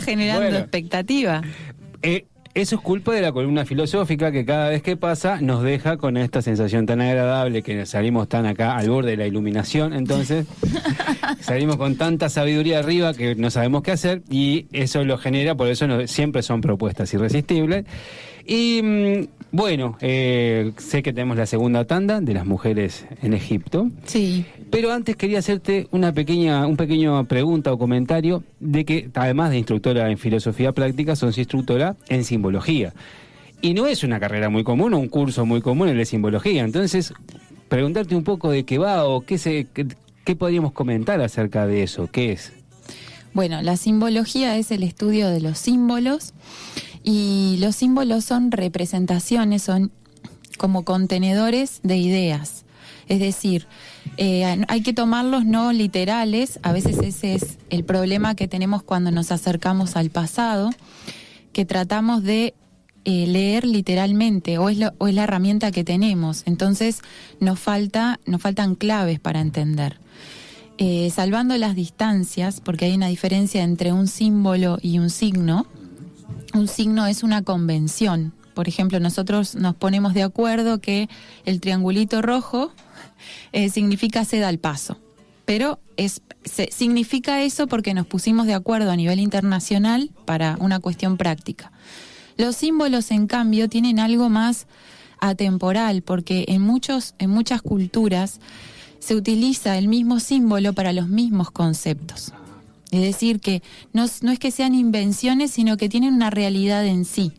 generando expectativa. Eso es culpa de la columna filosófica, que cada vez que pasa nos deja con esta sensación tan agradable, que salimos tan acá al borde de la iluminación. Entonces salimos con tanta sabiduría arriba que no sabemos qué hacer, y eso lo genera, por eso siempre son propuestas irresistibles. Y bueno, sé que tenemos la segunda tanda de las mujeres en Egipto. Sí. Pero antes quería hacerte un pequeño pregunta o comentario de que, además de instructora en filosofía práctica, sos instructora en simbología. Y no es una carrera muy común o un curso muy común el de simbología. Entonces, preguntarte un poco de qué va o qué podríamos comentar acerca de eso. ¿Qué es? Bueno, la simbología es el estudio de los símbolos, y los símbolos son representaciones, son como contenedores de ideas. Es decir, hay que tomarlos no literales. A veces ese es el problema que tenemos cuando nos acercamos al pasado, que tratamos de leer literalmente, o es la herramienta que tenemos. Entonces nos faltan claves para entender. Salvando las distancias, porque hay una diferencia entre un símbolo y un signo. Un signo es una convención. Por ejemplo, nosotros nos ponemos de acuerdo que el triangulito rojo significa ceda al paso. Pero significa eso porque nos pusimos de acuerdo a nivel internacional para una cuestión práctica. Los símbolos, en cambio, tienen algo más atemporal, porque en muchas culturas se utiliza el mismo símbolo para los mismos conceptos. Es decir, que no es que sean invenciones, sino que tienen una realidad en sí.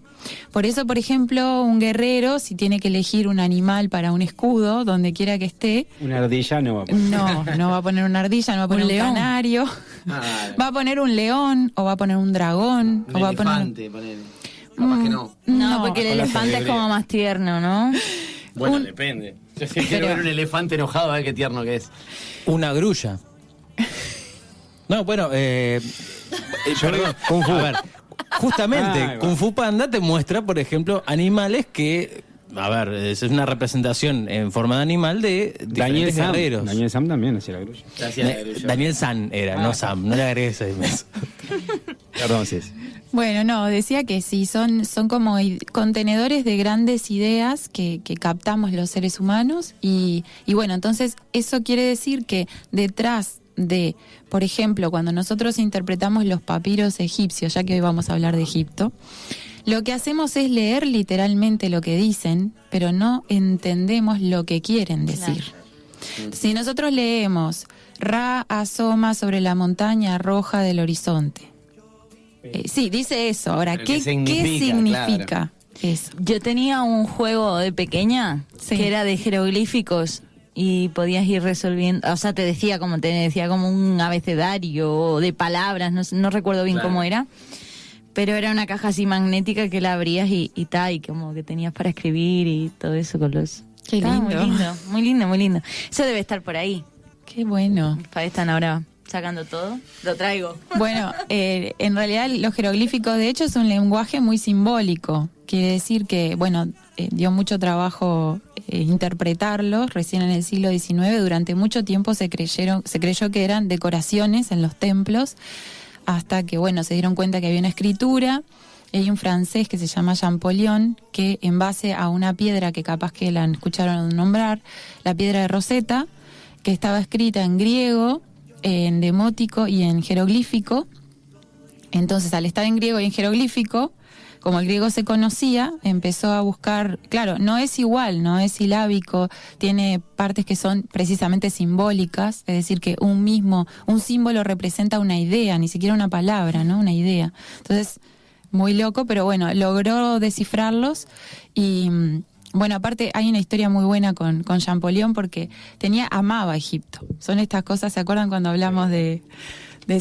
Por eso, por ejemplo, un guerrero, si tiene que elegir un animal para un escudo, donde quiera que esté... Una ardilla no va a poner. No va a poner una ardilla, no va a poner un canario. Va a poner un león, o va a poner un dragón. Un elefante, poner. Capaz que no. No, porque el elefante es como más tierno, ¿no? Bueno, depende. Yo sí quiero ver un elefante enojado, a ver qué tierno que es. Una grulla. No, bueno, perdón, Kung Fu. A ver, justamente, Kung Fu Panda te muestra, por ejemplo, animales que, a ver, es una representación en forma de animal de Daniel diferentes guerreros. Daniel Sam también hacía la grulla. Daniel San era, no Sam, no le agregues ese mes. Perdón, sí. Bueno, no, decía que sí, son como contenedores de grandes ideas que captamos los seres humanos, y bueno, entonces eso quiere decir que detrás de, por ejemplo, cuando nosotros interpretamos los papiros egipcios, ya que hoy vamos a hablar de Egipto, lo que hacemos es leer literalmente lo que dicen, pero no entendemos lo que quieren decir. Claro. Si nosotros leemos, Ra asoma sobre la montaña roja del horizonte. Sí, dice eso. Ahora, ¿qué significa claro. eso? Yo tenía un juego de pequeña que era de jeroglíficos, y podías ir resolviendo, o sea, te decía como un abecedario de palabras, no recuerdo bien cómo era, pero era una caja así magnética que la abrías y como que tenías para escribir y todo eso con los... Qué lindo. Muy lindo. Eso debe estar por ahí. Qué bueno. Están ahora sacando todo, lo traigo. Bueno, en realidad los jeroglíficos de hecho es un lenguaje muy simbólico. Quiere decir que, bueno, dio mucho trabajo interpretarlos. Recién en el siglo XIX, durante mucho tiempo se creyó que eran decoraciones en los templos, hasta que, bueno, se dieron cuenta que había una escritura. Hay un francés que se llama Champollion, que en base a una piedra que capaz que la escucharon nombrar, la piedra de Rosetta, que estaba escrita en griego, en demótico y en jeroglífico. Entonces, al estar en griego y en jeroglífico, como el griego se conocía, empezó a buscar, claro, no es igual, no es silábico, tiene partes que son precisamente simbólicas, es decir, que un símbolo representa una idea, ni siquiera una palabra, ¿no? Una idea. Entonces, muy loco, pero bueno, logró descifrarlos. Y bueno, aparte hay una historia muy buena con Champollion, porque amaba Egipto. Son estas cosas, ¿se acuerdan cuando hablamos de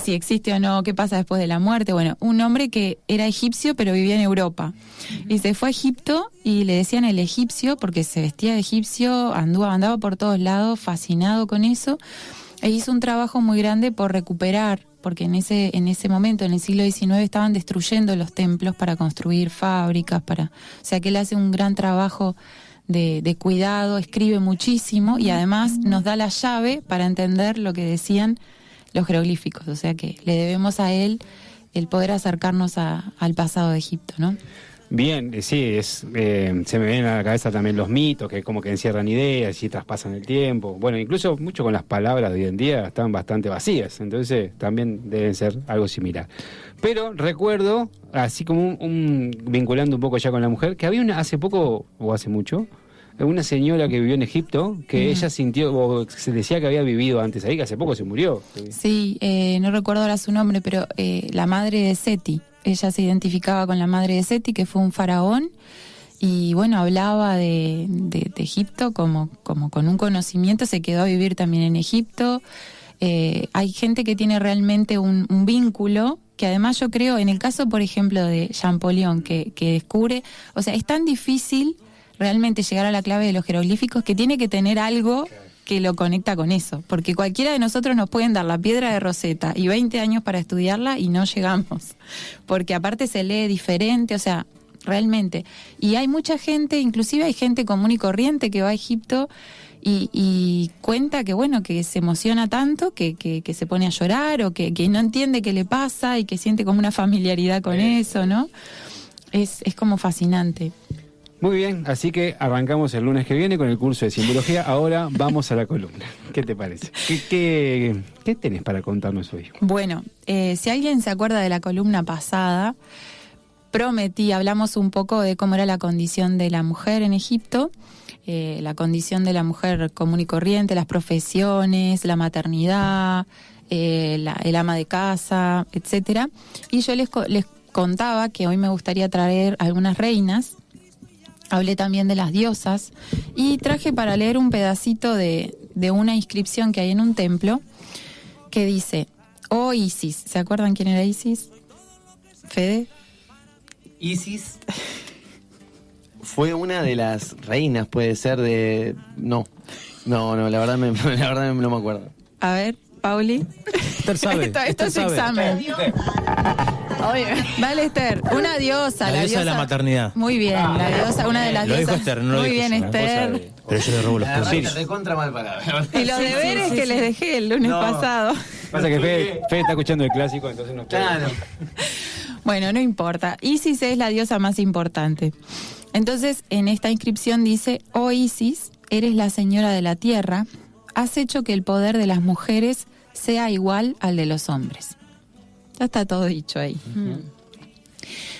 si existe o no, qué pasa después de la muerte? Bueno, un hombre que era egipcio pero vivía en Europa, y se fue a Egipto y le decían el egipcio porque se vestía de egipcio, andaba por todos lados fascinado con eso, e hizo un trabajo muy grande por recuperar, porque en ese momento, en el siglo XIX, estaban destruyendo los templos para construir fábricas, o sea que él hace un gran trabajo de cuidado, escribe muchísimo, y además nos da la llave para entender lo que decían los jeroglíficos. O sea que le debemos a él el poder acercarnos al pasado de Egipto, ¿no? Bien, sí, se me vienen a la cabeza también los mitos que como que encierran ideas y traspasan el tiempo. Bueno, incluso mucho con las palabras de hoy en día están bastante vacías, entonces también deben ser algo similar. Pero recuerdo, así como vinculando un poco ya con la mujer, que había hace poco, o hace mucho, una señora que vivió en Egipto, que ella sintió, o se decía que había vivido antes ahí, que hace poco se murió. Sí, no recuerdo ahora su nombre, pero la madre de Seti. Ella se identificaba con la madre de Seti, que fue un faraón, y bueno, hablaba de Egipto como con un conocimiento, se quedó a vivir también en Egipto. Hay gente que tiene realmente un vínculo, que además yo creo, en el caso, por ejemplo, de Champollion, que descubre, o sea, es tan difícil realmente llegar a la clave de los jeroglíficos que tiene que tener algo que lo conecta con eso, porque cualquiera de nosotros nos pueden dar la piedra de Rosetta y 20 años para estudiarla y no llegamos, porque aparte se lee diferente, o sea, realmente. Y hay mucha gente, inclusive hay gente común y corriente que va a Egipto y cuenta que bueno, que se emociona tanto que se pone a llorar o que no entiende qué le pasa y que siente como una familiaridad con eso, ¿no? Es como fascinante. Muy bien, así que arrancamos el lunes que viene con el curso de simbología. Ahora vamos a la columna. ¿Qué te parece? ¿Qué tenés para contarnos hoy? Bueno, si alguien se acuerda de la columna pasada, hablamos un poco de cómo era la condición de la mujer en Egipto, la condición de la mujer común y corriente, las profesiones, la maternidad, el ama de casa, etcétera. Y yo les contaba que hoy me gustaría traer algunas reinas. Hablé también de las diosas y traje para leer un pedacito de una inscripción que hay en un templo que dice: oh Isis. ¿Se acuerdan quién era Isis? ¿Fede? Isis fue una de las reinas, puede ser de... No, la verdad no me acuerdo. A ver, Pauli. Esther sabe. Esto es examen. Vale, Esther, una diosa. La diosa de la maternidad. Muy bien, la diosa, una de las lo diosas. Dijo Esther, no lo muy dijo bien, yo, Esther. Pero yo le robo los puntos. Te recontra mal palabra. Y los deberes que les dejé el lunes pasado. Pasa que Fede está escuchando el clásico, entonces no puede. Claro. Bueno, no importa. Isis es la diosa más importante. Entonces, en esta inscripción dice: oh Isis, eres la señora de la tierra, has hecho que el poder de las mujeres sea igual al de los hombres. Ya está todo dicho ahí.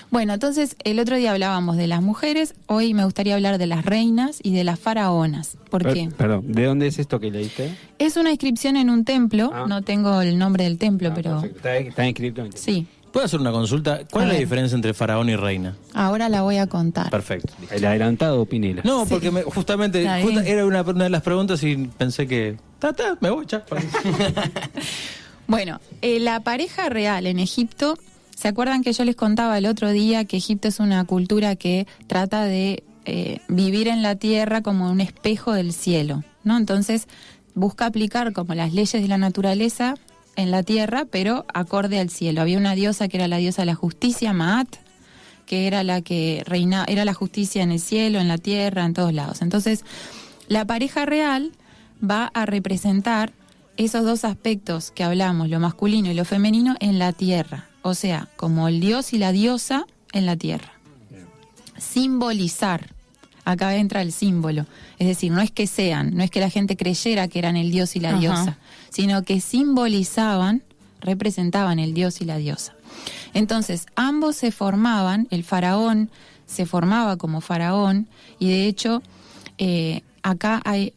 Bueno, entonces el otro día hablábamos de las mujeres, hoy me gustaría hablar de las reinas y de las faraonas. ¿Por qué? Perdón, ¿de dónde es esto que leíste? Es una inscripción en un templo, no tengo el nombre del templo, pero... Perfecto. Está inscrito en el templo. Sí. ¿Puedo hacer una consulta? ¿Cuál es la diferencia entre faraón y reina? Ahora la voy a contar. Perfecto. El adelantado Pinela. No, porque justamente era una de las preguntas y pensé que... me voy, ya. Bueno, la pareja real en Egipto, ¿se acuerdan que yo les contaba el otro día que Egipto es una cultura que trata de vivir en la tierra como un espejo del cielo, ¿no? Entonces busca aplicar como las leyes de la naturaleza en la tierra, pero acorde al cielo. Había una diosa que era la diosa de la justicia, Maat, que era la que reinaba, era la justicia en el cielo, en la tierra, en todos lados. Entonces, la pareja real va a representar esos dos aspectos que hablamos, lo masculino y lo femenino, en la tierra. O sea, como el dios y la diosa en la tierra. Simbolizar. Acá entra el símbolo. Es decir, no es que la gente creyera que eran el dios y la diosa, sino que simbolizaban, representaban el dios y la diosa. Entonces, ambos se formaban, el faraón se formaba como faraón, y de hecho, acá hay,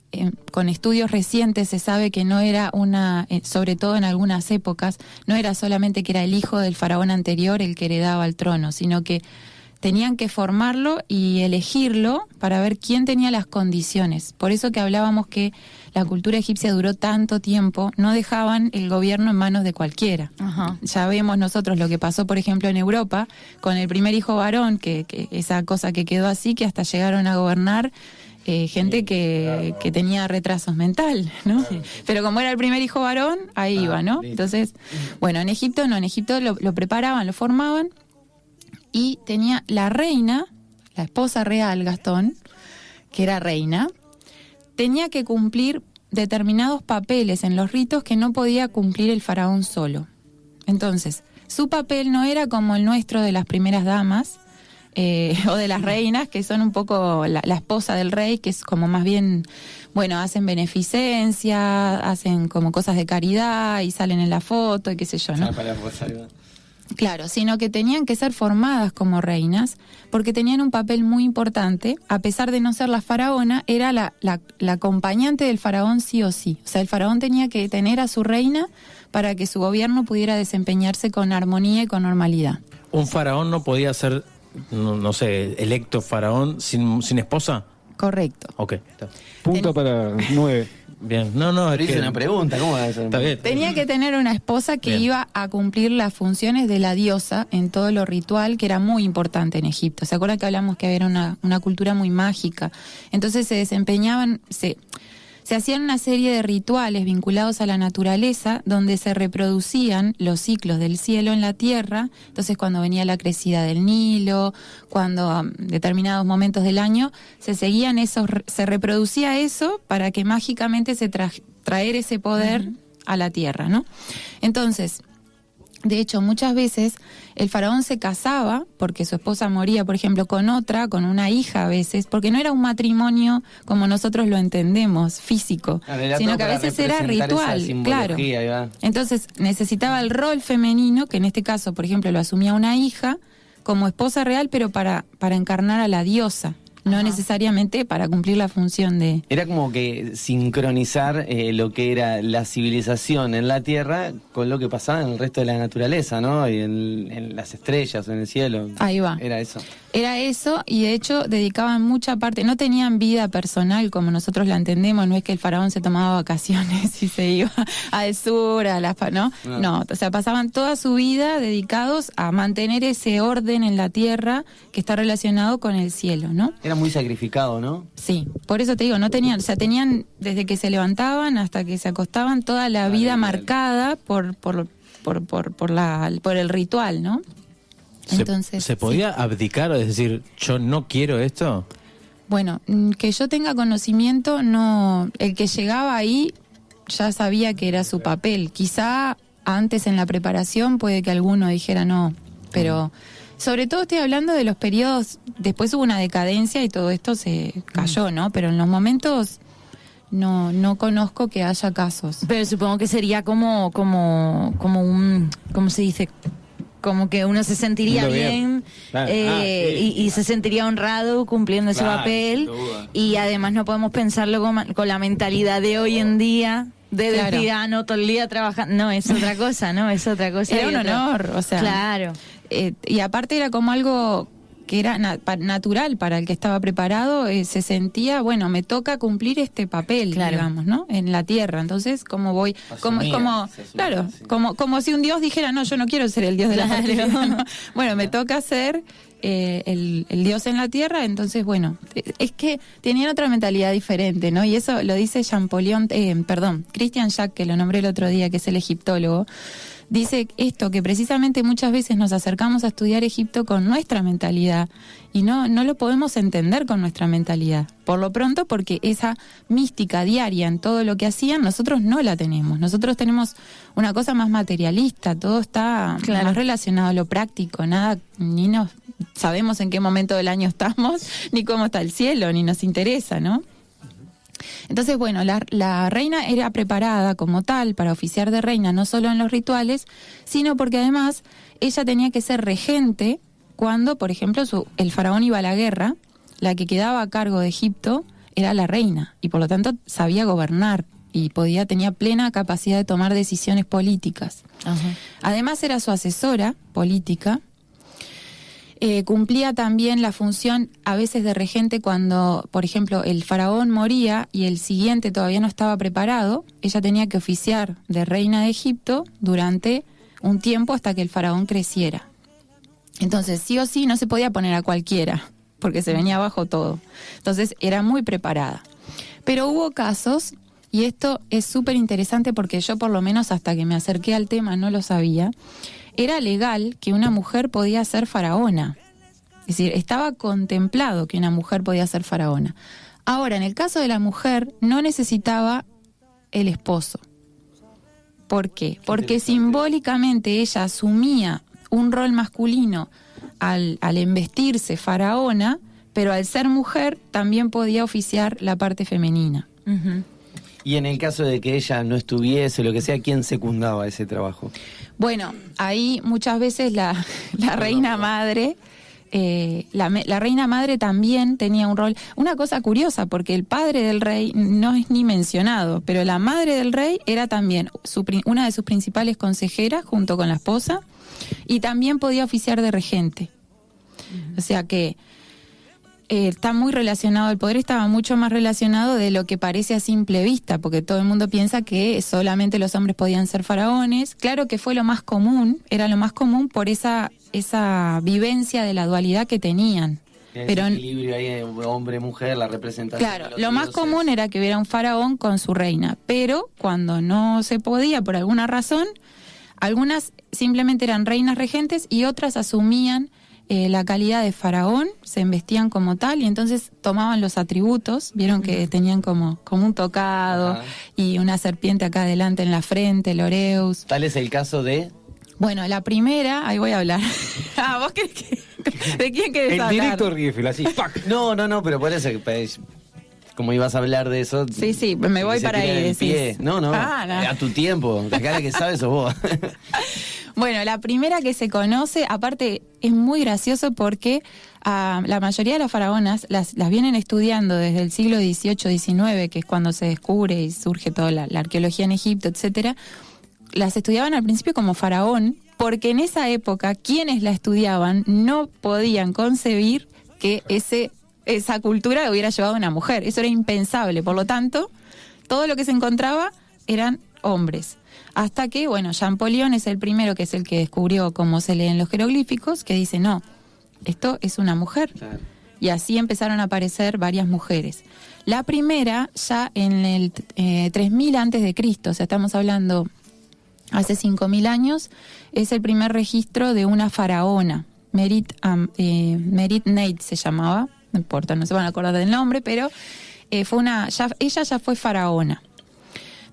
con estudios recientes se sabe que no era sobre todo en algunas épocas, no era solamente que era el hijo del faraón anterior el que heredaba el trono, sino que tenían que formarlo y elegirlo para ver quién tenía las condiciones. Por eso que hablábamos que la cultura egipcia duró tanto tiempo, no dejaban el gobierno en manos de cualquiera. Ya vemos nosotros lo que pasó, por ejemplo, en Europa, con el primer hijo varón, que esa cosa que quedó así, que hasta llegaron a gobernar gente que tenía retrasos mental, ¿no? Sí. Pero como era el primer hijo varón, ahí iba, ¿no? Entonces, bueno, en Egipto lo preparaban, lo formaban, y tenía la reina, la esposa real, Gastón, que era reina, tenía que cumplir determinados papeles en los ritos que no podía cumplir el faraón solo. Entonces, su papel no era como el nuestro de las primeras damas o de las reinas, que son un poco la esposa del rey, que es como más bien, bueno, hacen beneficencia, hacen como cosas de caridad y salen en la foto y qué sé yo, ¿no? Claro, sino que tenían que ser formadas como reinas, porque tenían un papel muy importante. A pesar de no ser la faraona, era la acompañante del faraón sí o sí. O sea, el faraón tenía que tener a su reina para que su gobierno pudiera desempeñarse con armonía y con normalidad. ¿Un faraón no podía ser, no sé, electo faraón sin esposa? Correcto. Ok, está. Punto para 9. Bien, no, Pero hice una pregunta, ¿cómo va a ser? Está bien. Tenía que tener una esposa que Bien. iba a cumplir las funciones de la diosa en todo lo ritual, que era muy importante en Egipto. ¿Se acuerdan que hablamos que era una cultura muy mágica? Entonces se desempeñaban, se hacían una serie de rituales vinculados a la naturaleza, donde se reproducían los ciclos del cielo en la tierra. Entonces, cuando venía la crecida del Nilo, cuando determinados momentos del año, se reproducía eso para que mágicamente traer ese poder a la tierra, ¿no? Entonces, de hecho, muchas veces el faraón se casaba porque su esposa moría, por ejemplo, con una hija a veces, porque no era un matrimonio como nosotros lo entendemos, físico, sino que a veces era ritual, claro. Entonces necesitaba el rol femenino, que en este caso, por ejemplo, lo asumía una hija como esposa real, pero para encarnar a la diosa. No necesariamente para cumplir la función de... Era como que sincronizar lo que era la civilización en la Tierra con lo que pasaba en el resto de la naturaleza, ¿no? Y en las estrellas, en el cielo. Ahí va. Era eso. Era eso, y de hecho dedicaban mucha parte, no tenían vida personal como nosotros la entendemos, no es que el faraón se tomaba vacaciones y se iba al sur, ¿no? No, o sea, pasaban toda su vida dedicados a mantener ese orden en la tierra que está relacionado con el cielo, ¿no? Era muy sacrificado, ¿no? Sí, por eso te digo, no tenían, o sea, tenían desde que se levantaban hasta que se acostaban toda la vida marcada por el ritual, ¿no? Entonces, ¿Se podía abdicar, es decir, yo no quiero esto? Bueno, que yo tenga conocimiento, no. El que llegaba ahí ya sabía que era su papel. Quizá antes en la preparación puede que alguno dijera no, pero sobre todo estoy hablando de los periodos, después hubo una decadencia y todo esto se cayó, ¿no? Pero en los momentos no conozco que haya casos. Pero supongo que sería como un, ¿cómo se dice? Como que uno se sentiría bien claro. y se sentiría honrado cumpliendo ese papel, y además no podemos pensarlo con la mentalidad de hoy en día de decir, no, todo el día trabajando. No, es otra cosa, ¿no? Es otra cosa. Era un honor, o sea. Claro. Y aparte era como algo que era natural para el que estaba preparado, se sentía, bueno, me toca cumplir este papel, digamos, ¿no? En la tierra. Entonces, ¿cómo voy? Como si un dios dijera, no, yo no quiero ser el dios de la fertilidad, ¿no? Bueno, me toca ser el dios en la tierra. Entonces, bueno, es que tenían otra mentalidad diferente, ¿no? Y eso lo dice Christian Jack, que lo nombré el otro día, que es el egiptólogo. Dice esto, que precisamente muchas veces nos acercamos a estudiar Egipto con nuestra mentalidad y no lo podemos entender con nuestra mentalidad. Por lo pronto, porque esa mística diaria en todo lo que hacían, nosotros no la tenemos. Nosotros tenemos una cosa más materialista, todo está más relacionado a lo práctico, ni nos sabemos en qué momento del año estamos, ni cómo está el cielo, ni nos interesa, ¿no? Entonces, bueno, la reina era preparada como tal para oficiar de reina, no solo en los rituales, sino porque además ella tenía que ser regente cuando, por ejemplo, el faraón iba a la guerra. La que quedaba a cargo de Egipto era la reina, y por lo tanto sabía gobernar y tenía plena capacidad de tomar decisiones políticas. Ajá. Además era su asesora política. Cumplía también la función a veces de regente cuando, por ejemplo, el faraón moría y el siguiente todavía no estaba preparado. Ella tenía que oficiar de reina de Egipto durante un tiempo hasta que el faraón creciera. Entonces, sí o sí, no se podía poner a cualquiera, porque se venía abajo todo. Entonces, era muy preparada. Pero hubo casos, y esto es súper interesante porque yo por lo menos hasta que me acerqué al tema no lo sabía. Era legal que una mujer podía ser faraona. Es decir, estaba contemplado que una mujer podía ser faraona. Ahora, en el caso de la mujer, no necesitaba el esposo. ¿Por qué? Porque simbólicamente ella asumía un rol masculino al embestirse faraona, pero al ser mujer también podía oficiar la parte femenina. Ujú. Y en el caso de que ella no estuviese, lo que sea, ¿quién secundaba ese trabajo? Bueno, ahí muchas veces la reina madre, la reina madre también tenía un rol. Una cosa curiosa, porque el padre del rey no es ni mencionado, pero la madre del rey era también una de sus principales consejeras junto con la esposa, y también podía oficiar de regente. O sea que está muy relacionado, el poder estaba mucho más relacionado de lo que parece a simple vista, porque todo el mundo piensa que solamente los hombres podían ser faraones. Claro que fue lo más común, era lo más común por esa vivencia de la dualidad que tenían. Pero ese equilibrio ahí, hombre-mujer, la representación. Claro, de los lo más dioses. común era que hubiera un faraón con su reina, pero cuando no se podía por alguna razón, algunas simplemente eran reinas regentes y otras asumían la calidad de faraón, se embestían como tal y entonces tomaban los atributos, vieron que tenían como un tocado. Ajá. Y una serpiente acá adelante en la frente, el Oreus. Tal es el caso de... Bueno, la primera, ahí voy a hablar. ¿Vos querés de quién querés El hablar? directo Rieffel, así, ¡pac! No, pero por eso, como ibas a hablar de eso... Sí, me voy se para tira ahí, en el decís. pie. No, No. a tu tiempo, acá la que sabes sos vos. Bueno, la primera que se conoce, aparte es muy gracioso porque la mayoría de las faraonas las vienen estudiando desde el siglo XVIII, XIX, que es cuando se descubre y surge toda la arqueología en Egipto, etcétera. Las estudiaban al principio como faraón, porque en esa época quienes la estudiaban no podían concebir que esa cultura la hubiera llevado una mujer. Eso era impensable. Por lo tanto, todo lo que se encontraba eran hombres. Hasta que, bueno, Champollion es el primero, que es el que descubrió cómo se leen los jeroglíficos, que dice, no, esto es una mujer. Claro. Y así empezaron a aparecer varias mujeres. La primera ya en el 3000 antes de Cristo, o sea, estamos hablando hace 5000 años, es el primer registro de una faraona. Merit Neit se llamaba, no importa, no se van a acordar del nombre, pero ella ya fue faraona.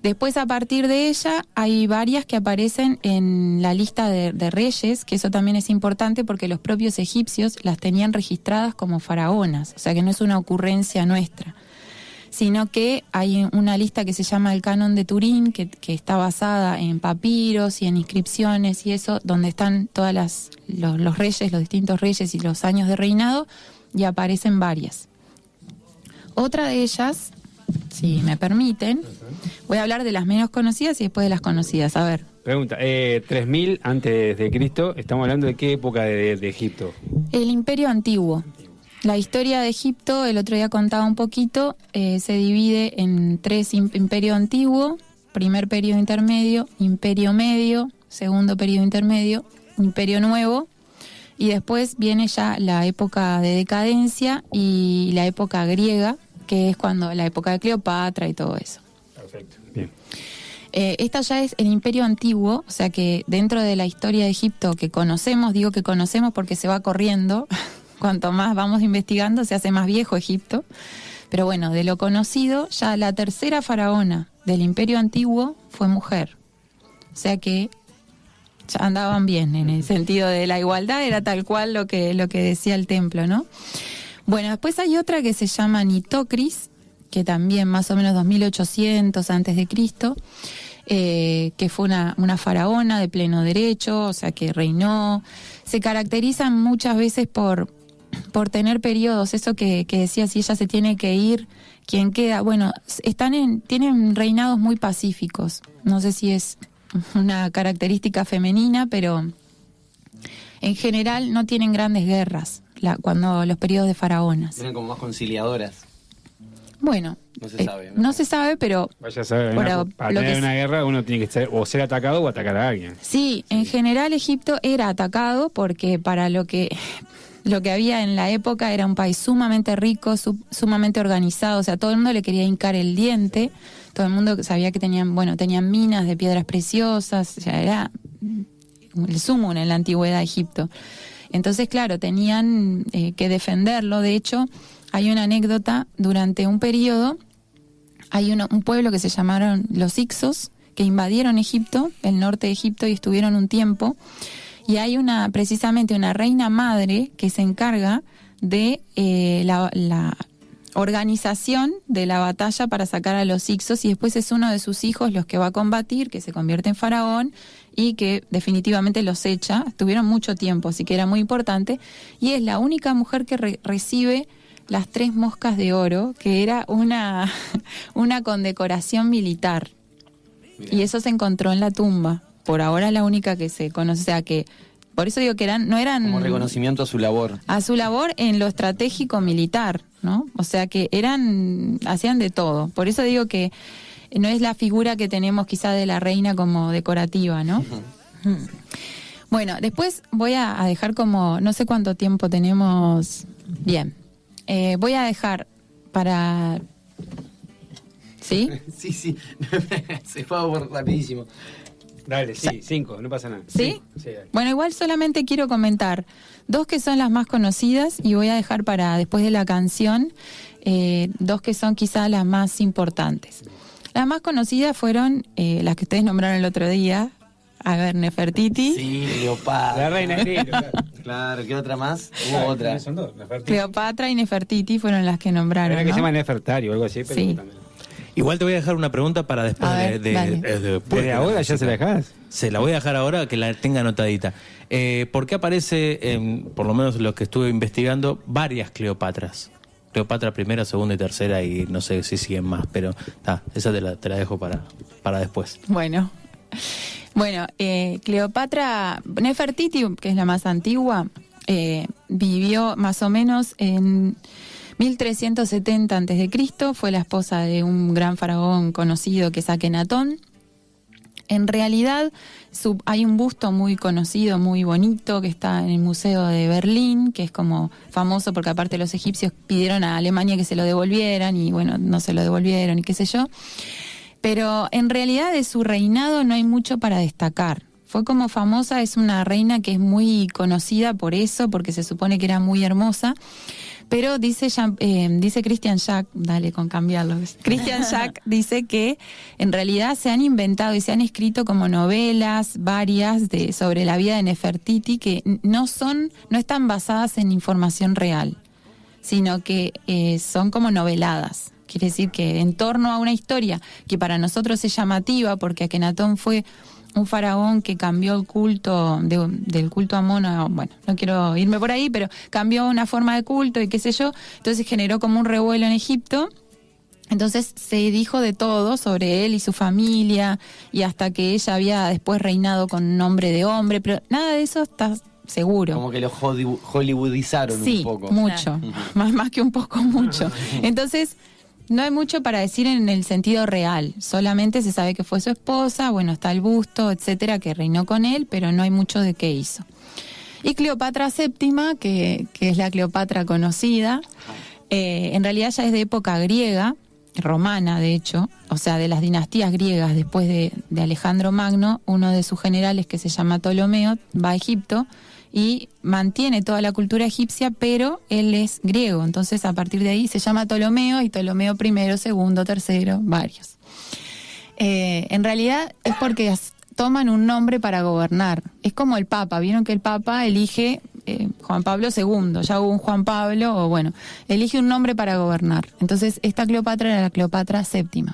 Después, a partir de ella, hay varias que aparecen en la lista de reyes, que eso también es importante porque los propios egipcios las tenían registradas como faraonas, o sea que no es una ocurrencia nuestra, sino que hay una lista que se llama el Canon de Turín, que está basada en papiros y en inscripciones y eso, donde están todas los reyes, los distintos reyes y los años de reinado, y aparecen varias. Otra de ellas, si me permiten, voy a hablar de las menos conocidas y después de las conocidas. A ver. Pregunta, 3000 antes de Cristo, ¿estamos hablando de qué época de Egipto? El Imperio Antiguo. La historia de Egipto, el otro día contaba un poquito, se divide en 3 Imperio Antiguo, primer periodo intermedio, Imperio Medio, segundo periodo intermedio, Imperio Nuevo, y después viene ya la época de decadencia y la época griega, que es cuando la época de Cleopatra y todo eso. Perfecto, bien. Esta ya es el Imperio Antiguo, o sea que dentro de la historia de Egipto que conocemos, digo que conocemos porque se va corriendo, cuanto más vamos investigando se hace más viejo Egipto, pero bueno, de lo conocido, ya la tercera faraona del Imperio Antiguo fue mujer, o sea que ya andaban bien en el sentido de la igualdad, era tal cual lo que decía el templo, ¿no? Bueno, después hay otra que se llama Nitocris, que también más o menos 2800 antes de Cristo, que fue una faraona de pleno derecho, o sea que reinó. Se caracterizan muchas veces por tener periodos, eso que decía, si ella se tiene que ir, ¿quién queda? Bueno, tienen reinados muy pacíficos. No sé si es una característica femenina, pero en general no tienen grandes guerras cuando los periodos de faraonas. Eran como más conciliadoras. Bueno, No se sabe. no se sabe, pero Vaya a saber, Bueno, para lo tener que una guerra uno tiene que ser atacado o atacar a alguien. sí, en general Egipto era atacado porque para lo que había en la época era un país sumamente rico, sumamente organizado, o sea, todo el mundo le quería hincar el diente, todo el mundo sabía que tenían minas de piedras preciosas, o sea, era el sumo en la antigüedad de Egipto. Entonces, claro, tenían que defenderlo. De hecho, hay una anécdota, durante un periodo hay un pueblo que se llamaron los Ixos, que invadieron Egipto, el norte de Egipto, y estuvieron un tiempo. Y hay precisamente una reina madre que se encarga de la organización de la batalla para sacar a los hicsos, y después es uno de sus hijos los que va a combatir, que se convierte en faraón y que definitivamente los echa. Estuvieron mucho tiempo, así que era muy importante, y es la única mujer que recibe las 3 moscas de oro, que era una condecoración militar. Mirá. Y eso se encontró en la tumba. Por ahora es la única que se conoce, o sea que por eso digo que no eran como reconocimiento a su labor. A su labor en lo estratégico militar, ¿no? O sea que hacían de todo. Por eso digo que no es la figura que tenemos quizá de la reina como decorativa, ¿no? Uh-huh. Bueno, después voy a dejar como, no sé cuánto tiempo tenemos. Bien. Voy a dejar para... ¿Sí? Sí. Se fue rapidísimo. Dale, sí, 5, no pasa nada. ¿Sí? Sí, dale. Bueno, igual solamente quiero comentar 2 que son las más conocidas, y voy a dejar para después de la canción 2 que son quizás las más importantes. Las más conocidas fueron las que ustedes nombraron el otro día. A ver, Nefertiti. Sí, Cleopatra. La reina Nilo, Claro, ¿qué otra más? Hubo otra. Son 2, Nefertiti. Cleopatra y Nefertiti fueron las que nombraron, Era que ¿no? se llama Nefertari o algo así, pero Sí. también. Igual te voy a dejar una pregunta para después A ver, dale. después ¿Desde ahora ya se la dejás? Se la voy a dejar ahora, que la tenga anotadita. ¿Por qué aparece, por lo menos lo que estuve investigando, varias Cleopatras? Cleopatra primera, segunda y tercera, y no sé si siguen más, pero esa te la dejo para después. Bueno, Cleopatra, Nefertiti, que es la más antigua, vivió más o menos en 1370 a.C., fue la esposa de un gran faraón conocido que es Akenatón. En realidad hay un busto muy conocido, muy bonito, que está en el Museo de Berlín, que es como famoso porque aparte los egipcios pidieron a Alemania que se lo devolvieran y bueno, no se lo devolvieron y qué sé yo. Pero en realidad de su reinado no hay mucho para destacar. Fue como famosa, es una reina que es muy conocida por eso, porque se supone que era muy hermosa. Pero dice Christian Jack, dale con cambiarlo. Christian Jack dice que en realidad se han inventado y se han escrito como novelas varias sobre la vida de Nefertiti que no están basadas en información real, sino que son como noveladas. Quiere decir que en torno a una historia que para nosotros es llamativa, porque Akenatón fue un faraón que cambió el culto del culto a Amón, bueno, no quiero irme por ahí, pero cambió una forma de culto y qué sé yo, entonces generó como un revuelo en Egipto. Entonces se dijo de todo sobre él y su familia, y hasta que ella había después reinado con nombre de hombre, pero nada de eso está seguro. Como que lo hollywoodizaron un poco. Sí, mucho, más que un poco, mucho. Entonces no hay mucho para decir en el sentido real, solamente se sabe que fue su esposa, bueno, está el busto, etcétera, que reinó con él, pero no hay mucho de qué hizo. Y Cleopatra VII, que es la Cleopatra conocida, en realidad ya es de época griega, romana de hecho, o sea, de las dinastías griegas después de Alejandro Magno. Uno de sus generales, que se llama Ptolomeo, va a Egipto y mantiene toda la cultura egipcia, pero él es griego, entonces a partir de ahí se llama Ptolomeo, y Ptolomeo I, segundo, tercero, varios. En realidad es porque toman un nombre para gobernar. Es como el Papa, vieron que el Papa elige Juan Pablo II, ya hubo un Juan Pablo, o bueno, elige un nombre para gobernar. Entonces esta Cleopatra era la Cleopatra VII.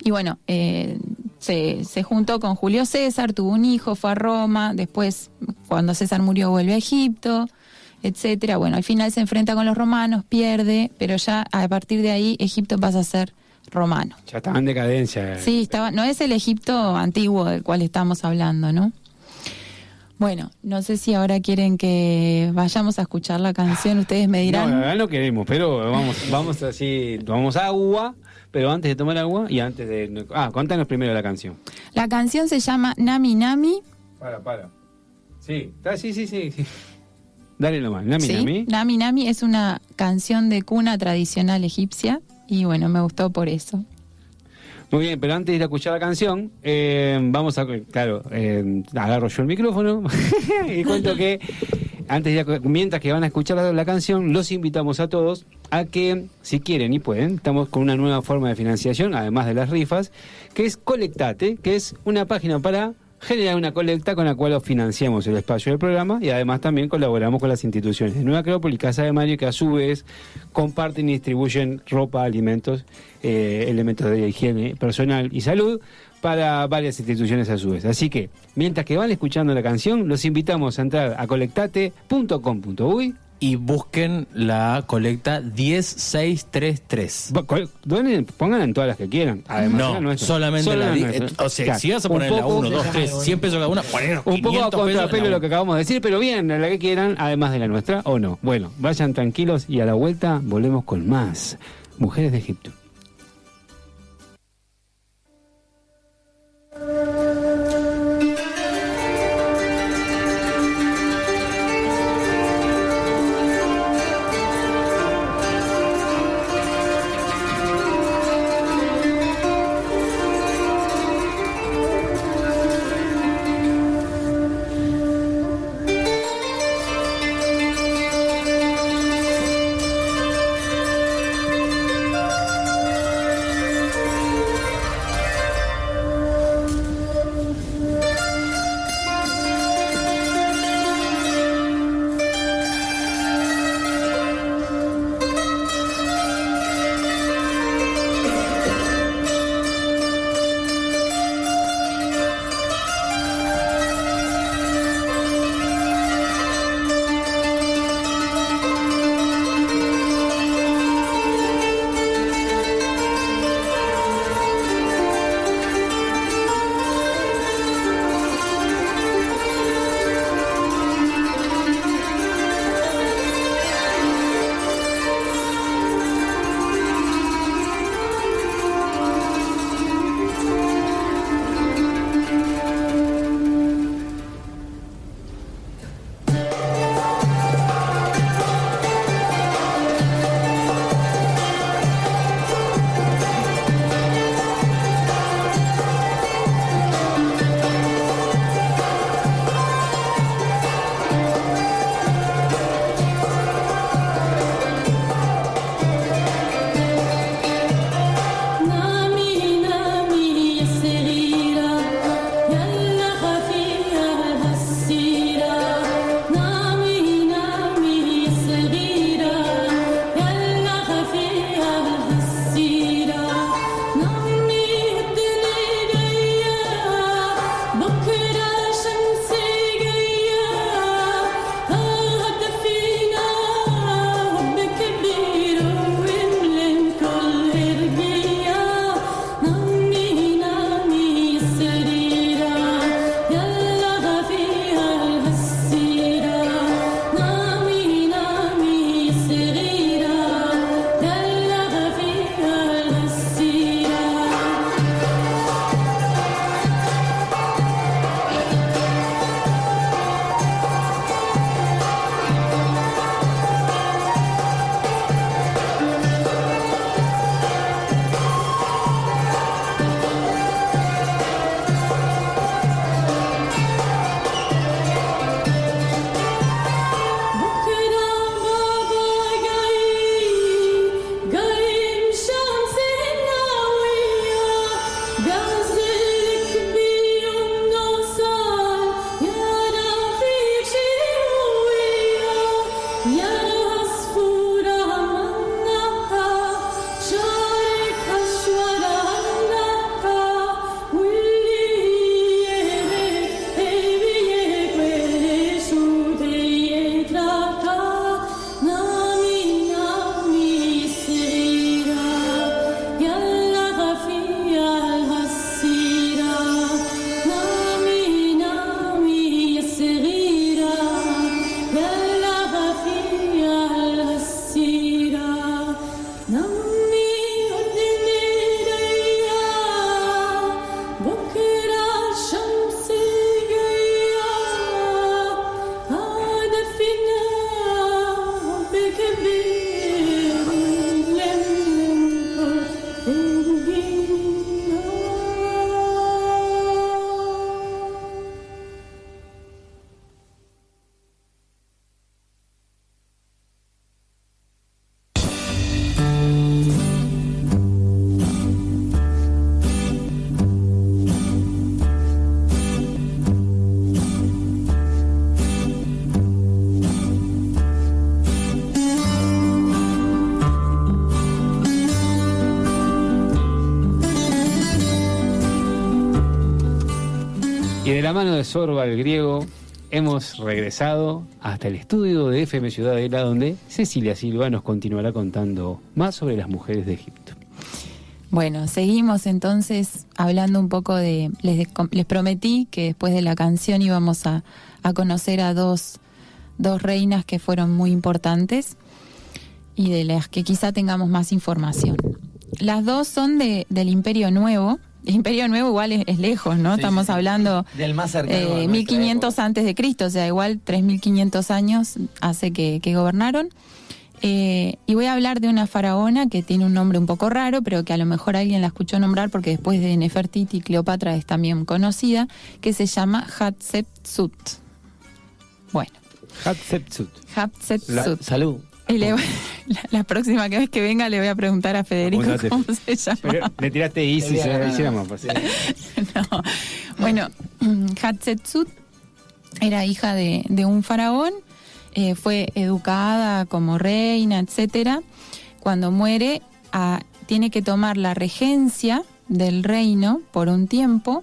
Y bueno, se juntó con Julio César, tuvo un hijo, fue a Roma, después cuando César murió vuelve a Egipto, etcétera. Bueno, al final se enfrenta con los romanos, pierde, pero ya a partir de ahí Egipto pasa a ser romano. Ya estaba en decadencia. Sí, no es el Egipto antiguo del cual estamos hablando, ¿no? Bueno, no sé si ahora quieren que vayamos a escuchar la canción, ustedes me dirán. No, la verdad no queremos, pero vamos así, tomamos agua, pero antes de tomar agua y antes de... Cuéntanos primero la canción. La canción se llama Nami Nami. Para. Sí, sí. Dale nomás, Nami ¿Sí? Nami. Nami Nami es una canción de cuna tradicional egipcia y bueno, me gustó por eso. Muy bien, pero antes de ir a escuchar la canción, vamos a... Claro, agarro yo el micrófono y cuento que mientras que van a escuchar la canción, los invitamos a todos a que, si quieren y pueden, estamos con una nueva forma de financiación, además de las rifas, que es Colectate, que es una página para generar una colecta con la cual financiamos el espacio del programa y además también colaboramos con las instituciones de Nueva Acrópolis y Casa de Mario, que a su vez comparten y distribuyen ropa, alimentos, elementos de higiene personal y salud para varias instituciones a su vez. Así que, mientras que van escuchando la canción, los invitamos a entrar a colectate.com.uy y busquen la colecta 10633. Pongan en todas las que quieran. Además, no, solamente la nuestra. o sea, Claro, si vas a poner la 1, 2, 3, 100 pesos cada una, poner un poco a 500 pesos contrapelo lo que acabamos de decir, pero bien, la que quieran, además de la nuestra, o no. Bueno, vayan tranquilos y a la vuelta volvemos con más Mujeres de Egipto. la mano de Sorba el griego, hemos regresado hasta el estudio de FM Ciudadela, donde Cecilia Silva nos continuará contando más sobre las mujeres de Egipto. Bueno, seguimos entonces hablando un poco de... Les prometí que después de la canción íbamos a conocer a dos reinas que fueron muy importantes y de las que quizá tengamos más información. Las dos son del Imperio Nuevo. El Imperio Nuevo igual es lejos, ¿no? Sí, Estamos hablando del más cercano 1500 antes de Cristo, o sea, igual 3500 años hace que gobernaron. Y voy a hablar de una faraona que tiene un nombre un poco raro, pero que a lo mejor alguien la escuchó nombrar porque después de Nefertiti, Cleopatra es también conocida, que se llama Hatshepsut. Bueno. Hatshepsut. Salud. Y la próxima vez que venga le voy a preguntar a Federico cómo se llama. Pero le tiraste Isis, hiciéramos. No. Bueno, Hatshepsut era hija de un faraón. Fue educada como reina, etcétera. Cuando muere, tiene que tomar la regencia del reino por un tiempo.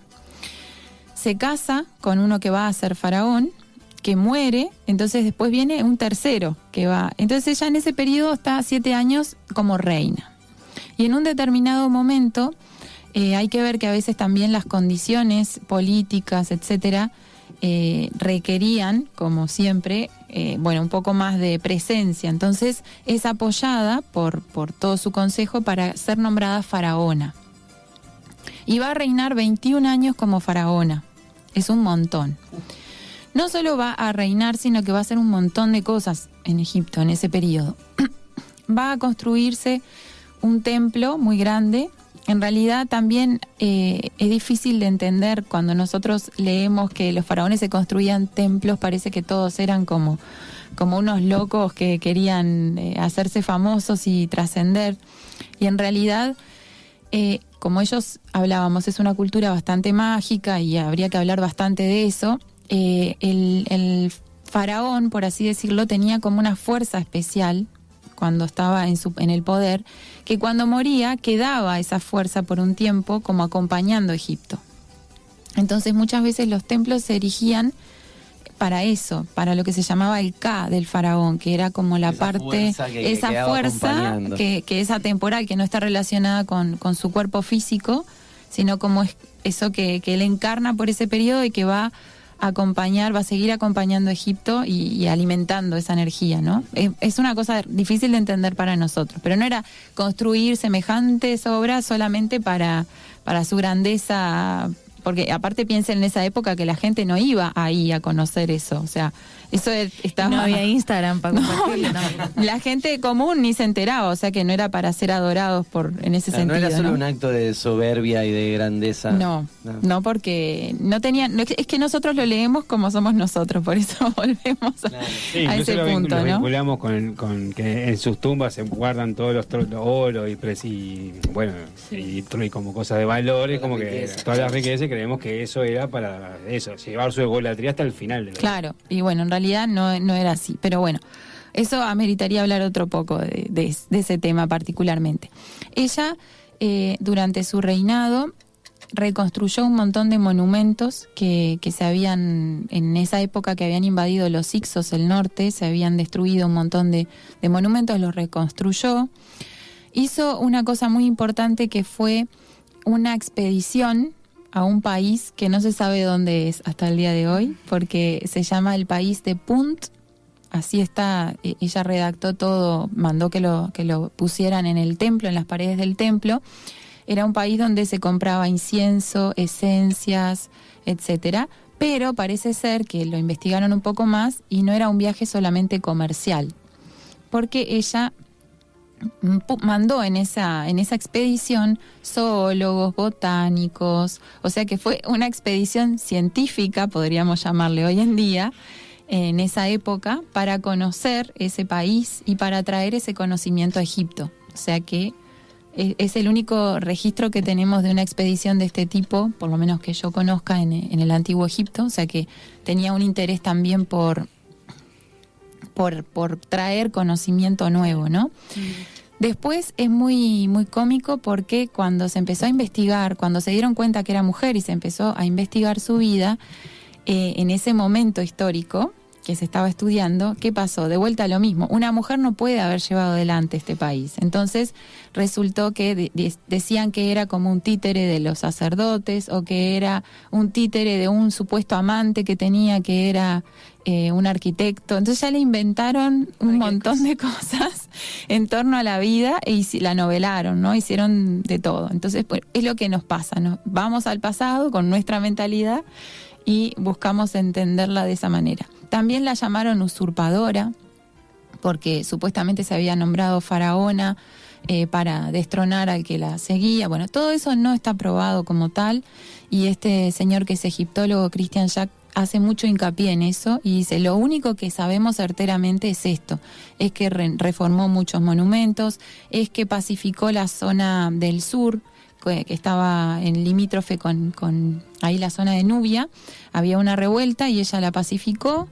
Se casa con uno que va a ser faraón, que muere. Entonces después viene un tercero que va. Entonces ella en ese periodo está 7 años como reina. Y en un determinado momento, hay que ver que a veces también las condiciones políticas, etcétera, requerían, como siempre, un poco más de presencia. Entonces es apoyada por todo su consejo para ser nombrada faraona. Y va a reinar 21 años como faraona. Es un montón. No solo va a reinar, sino que va a hacer un montón de cosas en Egipto en ese periodo. Va a construirse un templo muy grande. En realidad también es difícil de entender cuando nosotros leemos que los faraones se construían templos, parece que todos eran como unos locos que querían hacerse famosos y trascender. Y en realidad, como ellos hablábamos, es una cultura bastante mágica y habría que hablar bastante de eso. El faraón, por así decirlo, tenía como una fuerza especial cuando estaba en el poder, que cuando moría quedaba esa fuerza por un tiempo como acompañando a Egipto. Entonces muchas veces los templos se erigían para eso, para lo que se llamaba el Ka del faraón, que era como la esa fuerza que es atemporal, que no está relacionada con su cuerpo físico, sino como es eso que él encarna por ese periodo y que va a seguir acompañando a Egipto y alimentando esa energía, ¿no? Es una cosa difícil de entender para nosotros, pero no era construir semejantes obras solamente para su grandeza, porque aparte piensen en esa época que la gente no iba ahí a conocer eso, o sea, eso estaba... No había Instagram para compartirlo. No. La gente común ni se enteraba, o sea que no era para ser adorados en ese sentido. No era solo un acto de soberbia y de grandeza. No, porque no tenían... Es que nosotros lo leemos como somos nosotros, por eso volvemos a ese punto, lo ¿no? vinculamos con que en sus tumbas se guardan todos los oro y como cosas de valores, como que toda la riqueza, y creemos que eso era para eso, llevar su egolatría hasta el final. Claro, y bueno, en realidad no era así, pero bueno, eso ameritaría hablar otro poco de ese tema particularmente. Ella, durante su reinado, reconstruyó un montón de monumentos que se habían, en esa época que habían invadido los Hicsos, el norte, se habían destruido un montón de monumentos, los reconstruyó. Hizo una cosa muy importante que fue una expedición a un país que no se sabe dónde es hasta el día de hoy, porque se llama el país de Punt. Así está, ella redactó todo, mandó que lo pusieran en el templo, en las paredes del templo. Era un país donde se compraba incienso, esencias, etcétera, pero parece ser que lo investigaron un poco más y no era un viaje solamente comercial, porque ella mandó en esa expedición zoólogos, botánicos, o sea que fue una expedición científica, podríamos llamarle hoy en día, en esa época, para conocer ese país y para traer ese conocimiento a Egipto. O sea que es el único registro que tenemos de una expedición de este tipo, por lo menos que yo conozca en el antiguo Egipto, o sea que tenía un interés también por traer conocimiento nuevo, ¿no? Después es muy, muy cómico porque cuando se empezó a investigar, cuando se dieron cuenta que era mujer y se empezó a investigar su vida, en ese momento histórico que se estaba estudiando, ¿qué pasó? De vuelta a lo mismo, una mujer no puede haber llevado adelante este país. Entonces resultó que decían que era como un títere de los sacerdotes o que era un títere de un supuesto amante que tenía, que era un arquitecto. Entonces ya le inventaron un montón de cosas en torno a la vida y la novelaron, ¿no? Hicieron de todo. Entonces pues, es lo que nos pasa, ¿no? Vamos al pasado con nuestra mentalidad y buscamos entenderla de esa manera. También la llamaron usurpadora, porque supuestamente se había nombrado faraona para destronar al que la seguía. Bueno, todo eso no está probado como tal, y este señor que es egiptólogo, Christian Jack, hace mucho hincapié en eso y dice, lo único que sabemos certeramente es esto, es que reformó muchos monumentos, es que pacificó la zona del sur, que estaba en limítrofe con ahí la zona de Nubia, había una revuelta y ella la pacificó,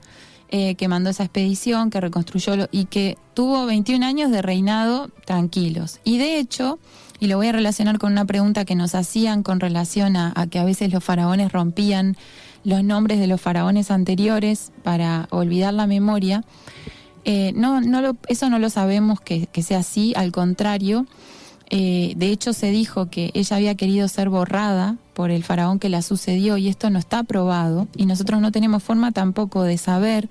que mandó esa expedición, que reconstruyó y que tuvo 21 años de reinado tranquilos. Y de hecho, y lo voy a relacionar con una pregunta que nos hacían con relación a que a veces los faraones rompían los nombres de los faraones anteriores para olvidar la memoria, eso no lo sabemos que sea así, al contrario. De hecho se dijo que ella había querido ser borrada por el faraón que la sucedió y esto no está probado y nosotros no tenemos forma tampoco de saber.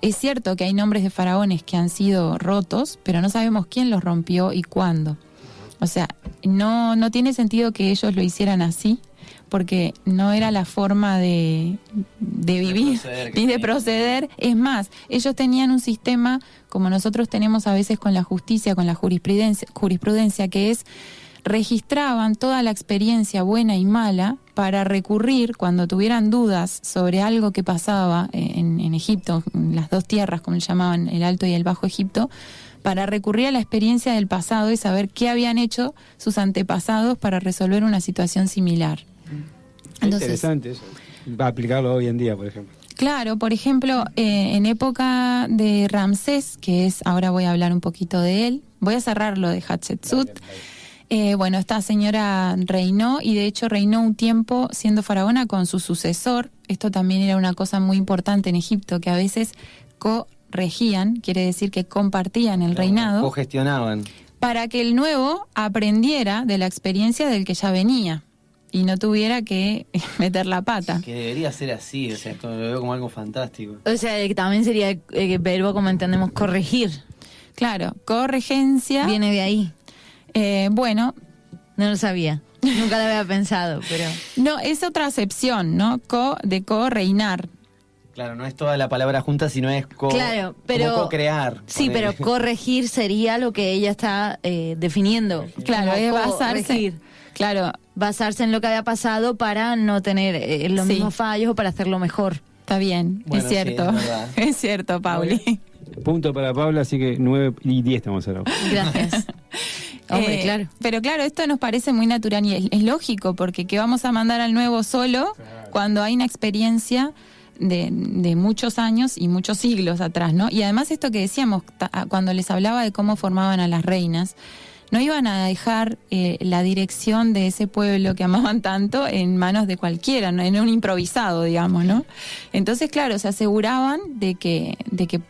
Es cierto que hay nombres de faraones que han sido rotos, pero no sabemos quién los rompió y cuándo. O sea, no tiene sentido que ellos lo hicieran así, porque no era la forma de vivir ni de proceder. Es más, ellos tenían un sistema como nosotros tenemos a veces con la justicia, con la jurisprudencia, que es registraban toda la experiencia buena y mala para recurrir cuando tuvieran dudas sobre algo que pasaba en Egipto, en las dos tierras, como le llamaban, el Alto y el Bajo Egipto, para recurrir a la experiencia del pasado y saber qué habían hecho sus antepasados para resolver una situación similar. Entonces, interesante eso. Va a aplicarlo hoy en día, por ejemplo. Claro, por ejemplo, en época de Ramsés, que es, ahora voy a hablar un poquito de él, voy a cerrar lo de Hatshepsut. Bueno, esta señora reinó y de hecho reinó un tiempo siendo faraona con su sucesor. Esto también era una cosa muy importante en Egipto, que a veces corregían, quiere decir que compartían el reinado. Cogestionaban. Para que el nuevo aprendiera de la experiencia del que ya venía y no tuviera que meter la pata. Que debería ser así, o sea, esto lo veo como algo fantástico. O sea, que también sería el verbo, como entendemos, corregir. Claro, corregencia. Viene de ahí. Bueno. No lo sabía. Nunca lo había pensado, pero... No, es otra acepción, ¿no? De co-reinar. Claro, no es toda la palabra junta, sino es claro, pero, como co-crear. Sí, pero corregir sería lo que ella está definiendo. Claro, es basarse... Claro. Basarse en lo que había pasado para no tener los mismos fallos o para hacerlo mejor. Está bien, bueno, es cierto. Sí, es cierto, Pauli. Punto para Paula, así que 9 y 10 estamos ahora. Gracias. Hombre, claro. Pero claro, esto nos parece muy natural y es lógico, porque ¿qué vamos a mandar al nuevo solo cuando hay una experiencia de muchos años y muchos siglos atrás, ¿no? Y además esto que decíamos, cuando les hablaba de cómo formaban a las reinas, no iban a dejar la dirección de ese pueblo que amaban tanto en manos de cualquiera, ¿no? En un improvisado, digamos, ¿no? Entonces, claro, se aseguraban de que